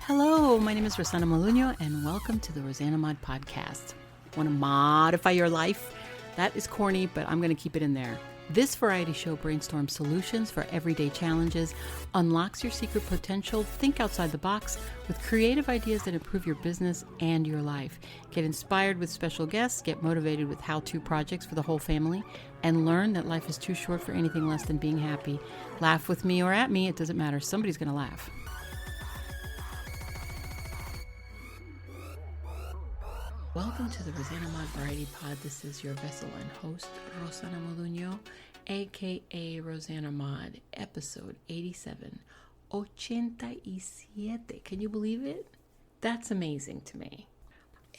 Hello, my name is Rosanamod, and welcome to the rosanamod podcast. Want to modify your life? That is corny, but I'm going to keep it in there. This variety show brainstorms solutions for everyday challenges, unlocks your secret potential, think outside the box with creative ideas that improve your business and your life. Get inspired with special guests, get motivated with how-to projects for the whole family, and learn that life is too short for anything less than being happy. Laugh with me or at me, it doesn't matter. Somebody's going to laugh. Welcome to the Rosanamod Variety Pod. This is your vessel and host, Rosanamod, aka Rosanamod, episode 87. 87. Can you believe it? That's amazing to me.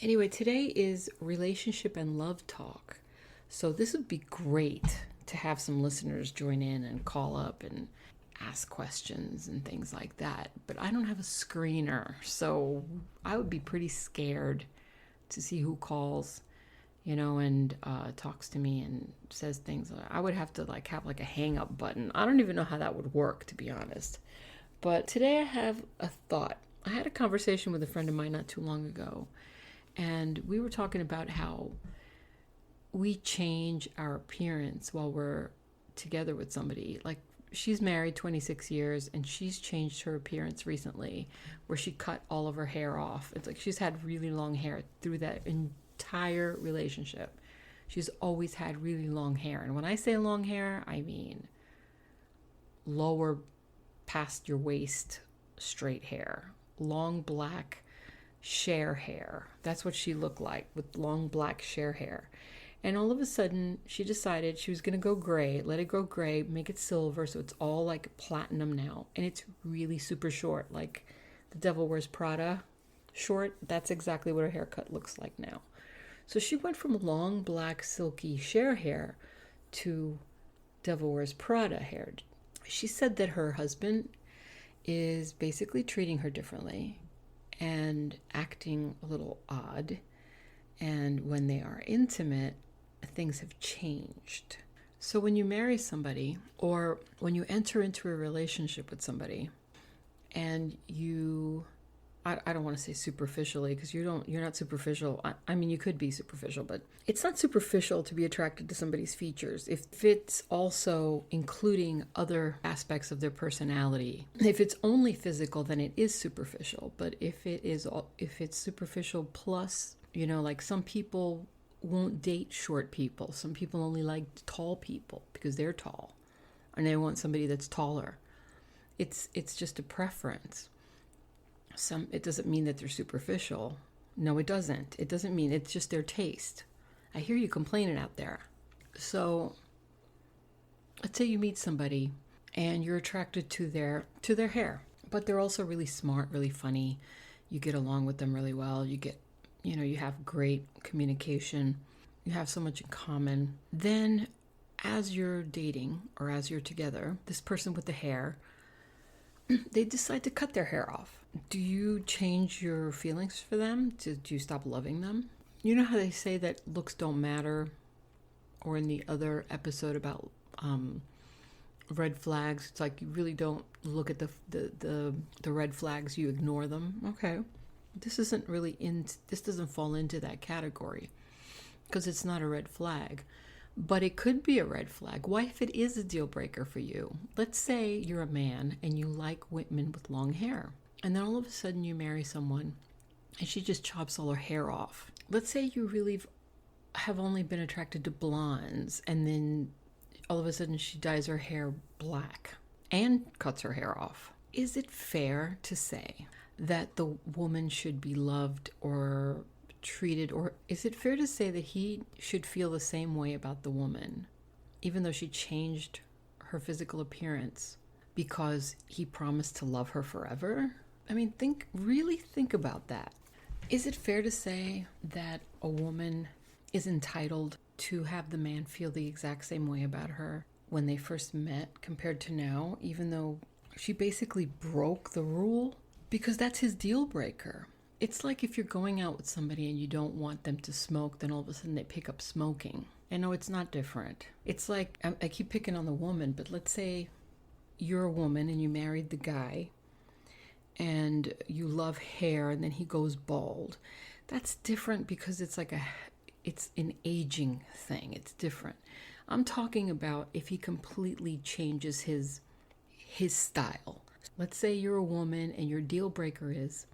Anyway, today is relationship and love talk. So this would be great to have some listeners join in and call up and ask questions and things like that. But I don't have a screener, so I would be pretty scared to see who calls, and talks to me and says things. I would have to have a hang up button. I don't even know how that would work, to be honest. But today I have a thought. I had a conversation with a friend of mine not too long ago, and we were talking about how we change our appearance while we're together with somebody. Like, she's married 26 years and she's changed her appearance recently where she cut all of her hair off. It's like she's had really long hair through that entire relationship. She's always had really long hair. And when I say long hair, I mean lower past your waist straight hair. Long black share hair. That's what she looked like, with long black share hair. And all of a sudden, she decided she was going to go gray, let it go gray, make it silver, so it's all like platinum now. And it's really super short, like the Devil Wears Prada short. That's exactly what her haircut looks like now. So she went from long, black, silky share hair to Devil Wears Prada hair. She said that her husband is basically treating her differently and acting a little odd. And when they are intimate, things have changed. So when you marry somebody, or when you enter into a relationship with somebody, and I don't want to say superficially, because you're not superficial. I mean, you could be superficial, but it's not superficial to be attracted to somebody's features. If it's also including other aspects of their personality, if it's only physical, then it is superficial. But if it's superficial plus, like some people won't date short people. Some people only like tall people because they're tall, and they want somebody that's taller. It's just a preference. It doesn't mean that they're superficial. No, it doesn't. It doesn't mean, it's just their taste. I hear you complaining out there. So let's say you meet somebody and you're attracted to their hair, but they're also really smart, really funny. You get along with them really well. You have great communication. You have so much in common. Then as you're dating or as you're together, this person with the hair, they decide to cut their hair off. Do you change your feelings for them? Do you stop loving them? You know how they say that looks don't matter? Or in the other episode about red flags, it's like you really don't look at the red flags, you ignore them. Okay. This doesn't fall into that category because it's not a red flag, but it could be a red flag. Why, if it is a deal breaker for you? Let's say you're a man and you like women with long hair, and then all of a sudden you marry someone and she just chops all her hair off. Let's say you really have only been attracted to blondes, and then all of a sudden she dyes her hair black and cuts her hair off. Is it fair to say that the woman should be loved or treated, or is it fair to say that he should feel the same way about the woman, even though she changed her physical appearance, because he promised to love her forever? I mean, really think about that. Is it fair to say that a woman is entitled to have the man feel the exact same way about her when they first met compared to now, even though she basically broke the rule? Because that's his deal breaker. It's like if you're going out with somebody and you don't want them to smoke, then all of a sudden they pick up smoking. I know it's not different. It's like, I keep picking on the woman, but let's say you're a woman and you married the guy, and you love hair and then he goes bald. That's different because it's an aging thing. It's different. I'm talking about if he completely changes his style. Let's say you're a woman and your deal breaker is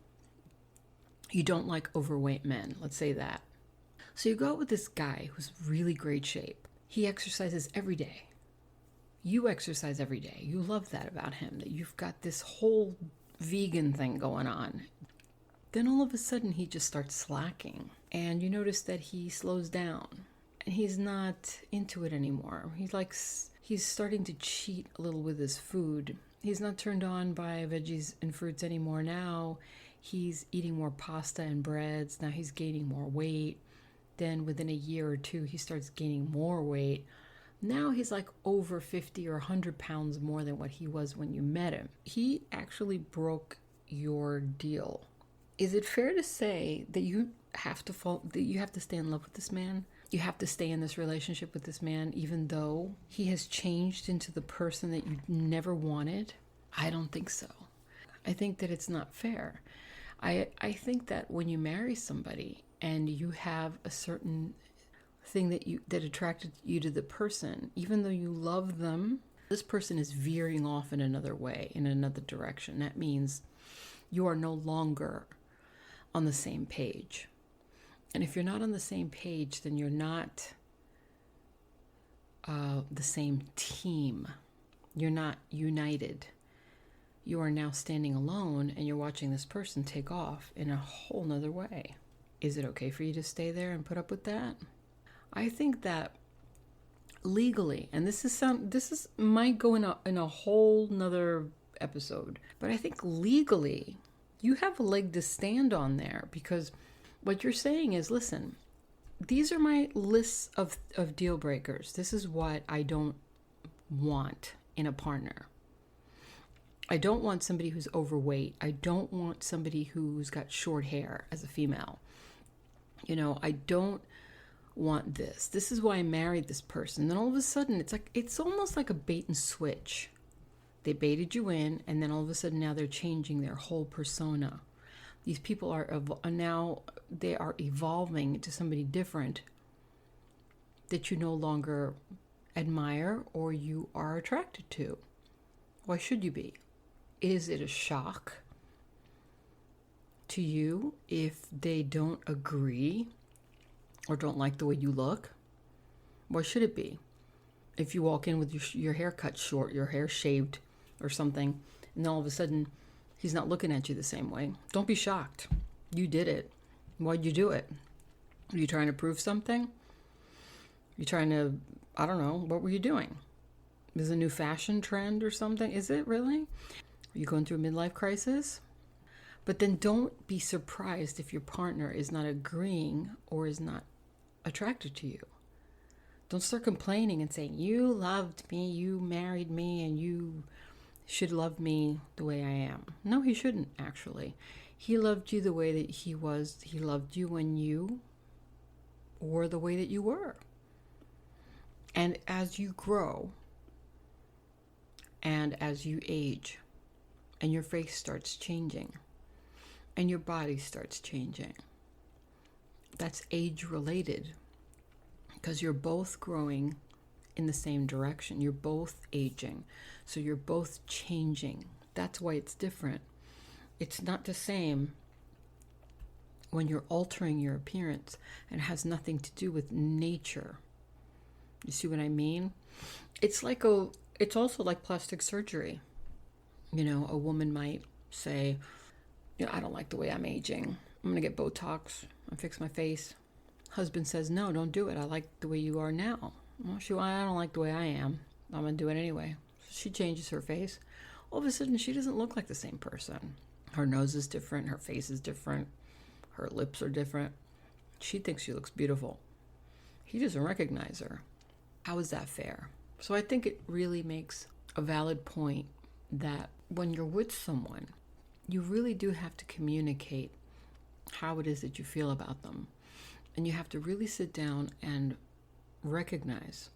you don't like overweight men. Let's say that. So you go out with this guy who's really great shape. He exercises every day. You exercise every day. You love that about him, that you've got this whole vegan thing going on. Then all of a sudden he just starts slacking, and you notice that he slows down and he's not into it anymore. He's starting to cheat a little with his food. He's not turned on by veggies and fruits anymore. Now he's eating more pasta and breads. Now he's gaining more weight. Then within a year or two, he starts gaining more weight. Now he's like over 50 or 100 pounds more than what he was when you met him. He actually broke your deal. Is it fair to say that you have to stay in love with this man? You have to stay in this relationship with this man even though he has changed into the person that you never wanted? I don't think so. I think that it's not fair. I think that when you marry somebody and you have a certain thing that attracted you to the person, even though you love them, this person is veering off in another way, in another direction. That means you are no longer on the same page. And if you're not on the same page, then you're not the same team. You're not united. You are now standing alone and you're watching this person take off in a whole nother way. Is it okay for you to stay there and put up with that? I think that legally, and this might go in a whole nother episode, but I think legally you have a leg to stand on there, because what you're saying is, listen, these are my lists of deal breakers. This is what I don't want in a partner. I don't want somebody who's overweight. I don't want somebody who's got short hair as a female. I don't want this. This is why I married this person. Then all of a sudden, it's almost like a bait and switch. They baited you in, and then all of a sudden now they're changing their whole persona. These people are evolving into somebody different that you no longer admire or you are attracted to. Why should you be? Is it a shock to you if they don't agree or don't like the way you look? Why should it be? If you walk in with your hair cut short, your hair shaved or something, and all of a sudden he's not looking at you the same way, don't be shocked. You did it. Why'd you do it? Are you trying to prove something? You trying to, I don't know, what were you doing? Is it a new fashion trend or something? Is it really? Are you going through a midlife crisis? But then don't be surprised if your partner is not agreeing or is not attracted to you. Don't start complaining and saying, you loved me, you married me, and you should love me the way I am. No, he shouldn't, actually. He loved you the way that he was. He loved you when you were the way that you were. And as you grow and as you age and your face starts changing and your body starts changing, that's age related, because you're both growing in the same direction. You're both aging, so you're both changing. That's why it's different. It's not the same when you're altering your appearance, and it has nothing to do with nature. You see what I mean? It's also like plastic surgery. A woman might say, I don't like the way I'm aging. I'm going to get Botox and fix my face. Husband says, no, don't do it. I like the way you are now. Well, I don't like the way I am. I'm going to do it anyway. She changes her face. All of a sudden, she doesn't look like the same person. Her nose is different. Her face is different. Her lips are different. She thinks she looks beautiful. He doesn't recognize her. How is that fair? So I think it really makes a valid point that when you're with someone, you really do have to communicate how it is that you feel about them. And you have to really sit down and recognize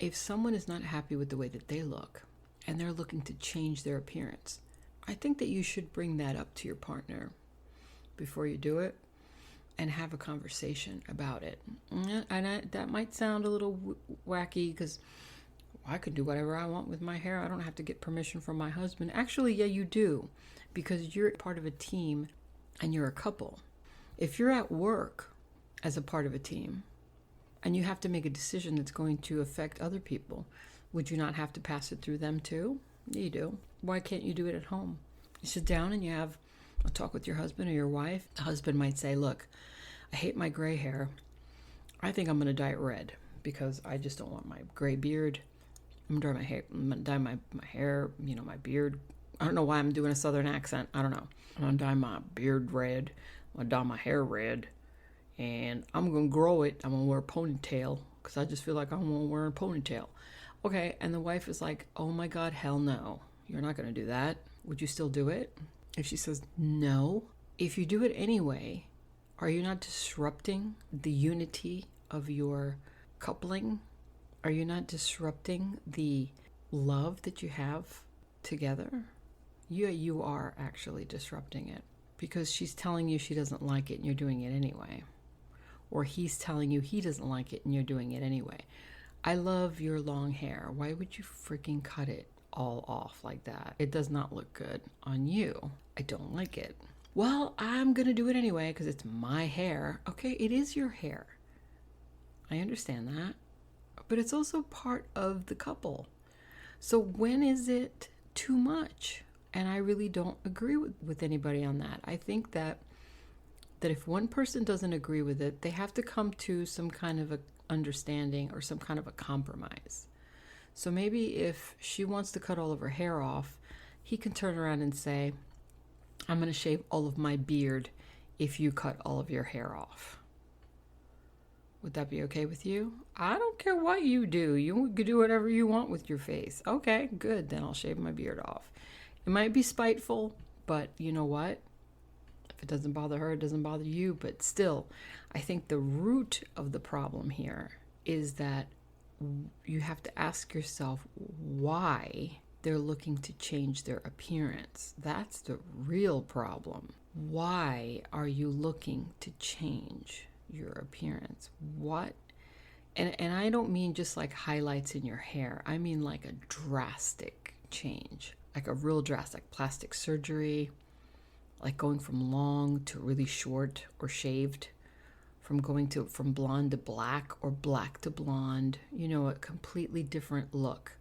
if someone is not happy with the way that they look and they're looking to change their appearance. I think that you should bring that up to your partner before you do it and have a conversation about it. And that might sound a little wacky because I could do whatever I want with my hair. I don't have to get permission from my husband. Actually, yeah, you do, because you're part of a team and you're a couple. If you're at work as a part of a team and you have to make a decision that's going to affect other people, would you not have to pass it through them too? Yeah, you do. Why can't you do it at home? You sit down and you have a talk with your husband or your wife. The husband might say, look, I hate my gray hair. I think I'm going to dye it red because I just don't want my gray beard. I'm going to dye my hair, my beard. I don't know why I'm doing a southern accent. I don't know. I'm going to dye my beard red. I'm going to dye my hair red. And I'm going to grow it. I'm going to wear a ponytail because I just feel like I want to wear a ponytail. Okay, and the wife is like, oh my God, hell no. You're not going to do that. Would you still do it? If she says no, if you do it anyway, are you not disrupting the unity of your coupling? Are you not disrupting the love that you have together? Yeah, you are actually disrupting it because she's telling you she doesn't like it and you're doing it anyway. Or he's telling you he doesn't like it and you're doing it anyway. I love your long hair. Why would you freaking cut it all off like that? It does not look good on you. I don't like it. Well, I'm going to do it anyway because it's my hair. Okay, it is your hair. I understand that. But it's also part of the couple. So when is it too much? And I really don't agree with anybody on that. I think that if one person doesn't agree with it, they have to come to some kind of a understanding or some kind of a compromise. So maybe if she wants to cut all of her hair off, he can turn around and say, I'm going to shave all of my beard if you cut all of your hair off. Would that be okay with you? I don't care what you do. You can do whatever you want with your face. Okay, good. Then I'll shave my beard off. It might be spiteful, but you know what? If it doesn't bother her, it doesn't bother you. But still, I think the root of the problem here is that you have to ask yourself why they're looking to change their appearance. That's the real problem. Why are you looking to change your appearance? What? And I don't mean just like highlights in your hair. I mean like a drastic change, like a real drastic plastic surgery, like going from long to really short or shaved, from blonde to black or black to blonde, a completely different look.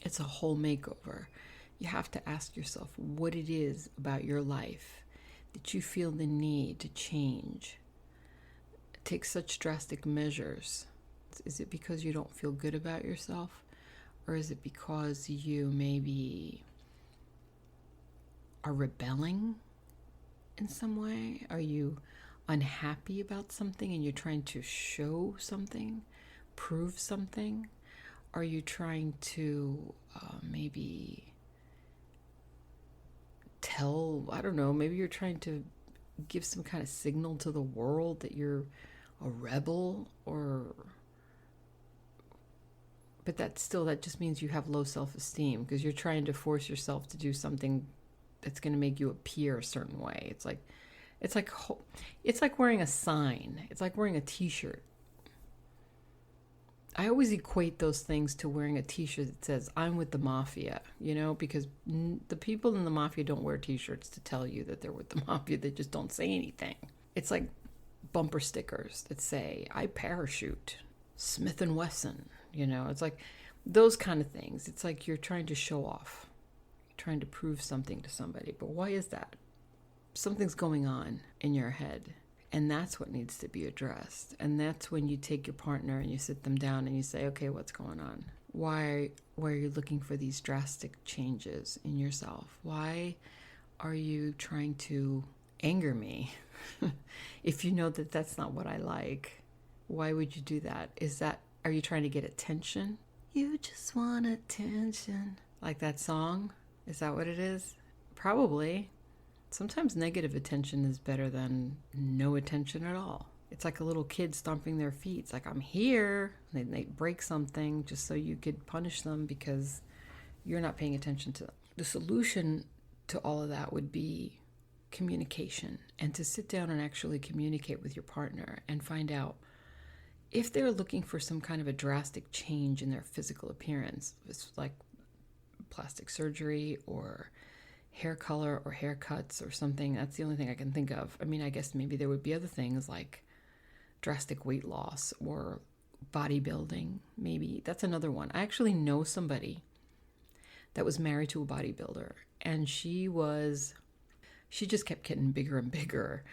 It's a whole makeover. You have to ask yourself what it is about your life that you feel the need to change. Take such drastic measures. Is it because you don't feel good about yourself? Or is it because you maybe are rebelling in some way? Are you unhappy about something and you're trying to show something, prove something? Are you trying to maybe tell, I don't know, maybe you're trying to give some kind of signal to the world that you're a rebel? But that just means you have low self-esteem because you're trying to force yourself to do something that's going to make you appear a certain way. It's like wearing a sign. It's like wearing a t-shirt. I always equate those things to wearing a t-shirt that says, I'm with the mafia, because the people in the mafia don't wear t-shirts to tell you that they're with the mafia. They just don't say anything. It's like bumper stickers that say, I parachute, Smith & Wesson, it's like those kind of things. It's like you're trying to show off, you're trying to prove something to somebody. But why is that? Something's going on in your head. And that's what needs to be addressed. And that's when you take your partner and you sit them down and you say, okay, what's going on? Why are you looking for these drastic changes in yourself? Why are you trying to anger me? If you know that that's not what I like, why would you do that? Are you trying to get attention? You just want attention. Like that song? Is that what it is? Probably. Sometimes negative attention is better than no attention at all. It's like a little kid stomping their feet. It's like, I'm here. And they break something just so you could punish them because you're not paying attention to them. The solution to all of that would be communication, and to sit down and actually communicate with your partner and find out if they're looking for some kind of a drastic change in their physical appearance. It's like plastic surgery or hair color or haircuts or something. That's the only thing I can think of. I mean, I guess maybe there would be other things like drastic weight loss or bodybuilding. Maybe that's another one. I actually know somebody that was married to a bodybuilder, and she just kept getting bigger and bigger,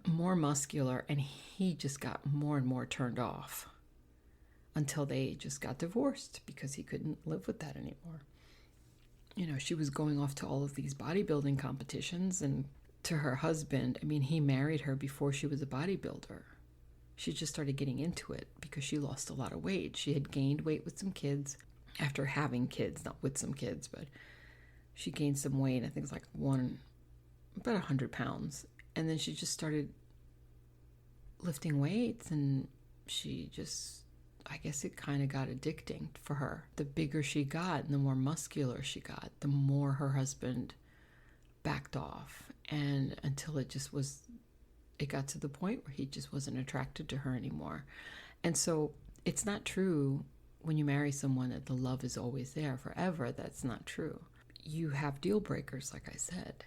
more muscular, and he just got more and more turned off until they just got divorced because he couldn't live with that anymore. She was going off to all of these bodybuilding competitions, and to her husband, I mean, he married her before she was a bodybuilder. She just started getting into it because she lost a lot of weight. She had gained weight with some kids after having kids, not with some kids, but she gained some weight. I think it's like about 100 pounds. And then she just started lifting weights, and she just, I guess it kind of got addicting for her. The bigger she got and the more muscular she got, the more her husband backed off. And until it got to the point where he just wasn't attracted to her anymore. And so it's not true when you marry someone that the love is always there forever. That's not true. You have deal breakers, like I said,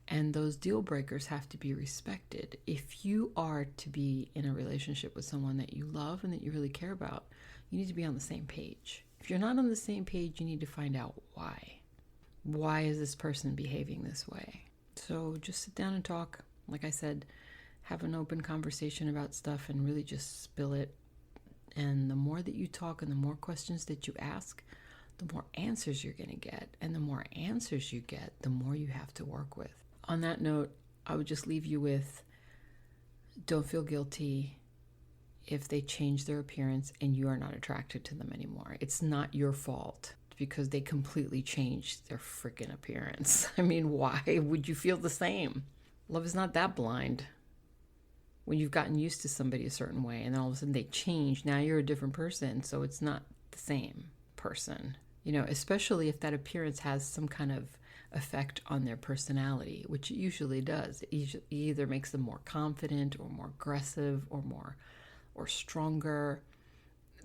and those deal breakers have to be respected. If you are to be in a relationship with someone that you love and that you really care about, you need to be on the same page. If you're not on the same page, you need to find out why. Why is this person behaving this way? So just sit down and talk. Like I said, have an open conversation about stuff and really just spill it. And the more that you talk and the more questions that you ask, the more answers you're going to get. And the more answers you get, the more you have to work with. On that note, I would just leave you with, don't feel guilty if they change their appearance and you are not attracted to them anymore. It's not your fault because they completely changed their freaking appearance. I mean, why would you feel the same? Love is not that blind. When you've gotten used to somebody a certain way and then all of a sudden they change, now you're a different person, so it's not the same person. Especially if that appearance has some kind of effect on their personality, which it usually does. It either makes them more confident or more aggressive or stronger.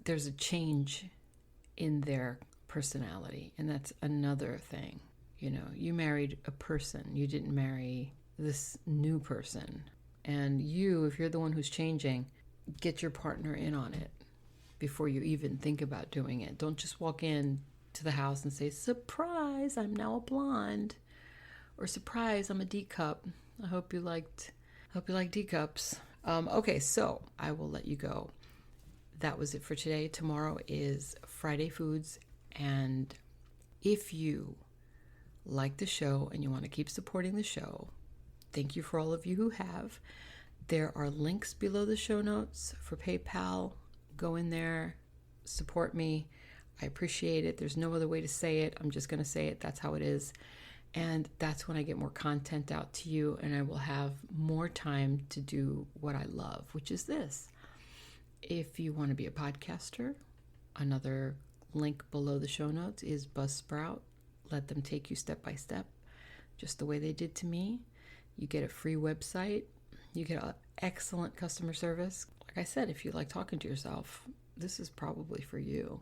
There's a change in their personality, and that's another thing. You married a person. You didn't marry this new person. And if you're the one who's changing, get your partner in on it before you even think about doing it. Don't just walk in to the house and say, surprise, I'm now a blonde, or surprise, I'm a D cup. I hope you like D cups. Okay, so I will let you go. That was it for today. Tomorrow is Friday Foods, and if you like the show and you want to keep supporting the show, thank you for all of you who have. There are links below the show notes for PayPal. Go in there, support me. I appreciate it. There's no other way to say it. I'm just going to say it. That's how it is. And that's when I get more content out to you, and I will have more time to do what I love, which is this. If you want to be a podcaster, another link below the show notes is Buzzsprout. Let them take you step by step, just the way they did to me. You get a free website. You get excellent customer service. Like I said, if you like talking to yourself, this is probably for you.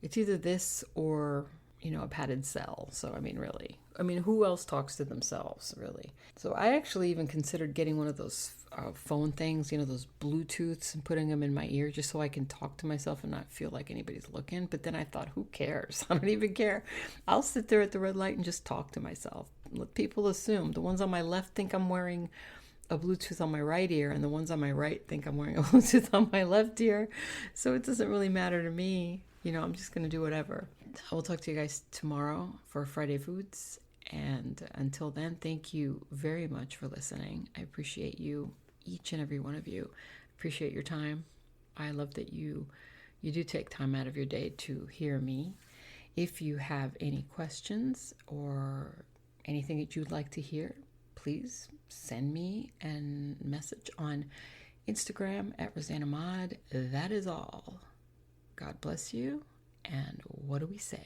It's either this or, a padded cell. So, really. Who else talks to themselves, really? So I actually even considered getting one of those phone things, those Bluetooths, and putting them in my ear just so I can talk to myself and not feel like anybody's looking. But then I thought, who cares? I don't even care. I'll sit there at the red light and just talk to myself. Let people assume. The ones on my left think I'm wearing a Bluetooth on my right ear, and the ones on my right think I'm wearing a Bluetooth on my left ear. So it doesn't really matter to me. I'm just going to do whatever. I will talk to you guys tomorrow for Friday Foods. And until then, thank you very much for listening. I appreciate you, each and every one of you. Appreciate your time. I love that you do take time out of your day to hear me. If you have any questions or anything that you'd like to hear, please send me a message on Instagram at rosanamod. That is all. God bless you. And what do we say?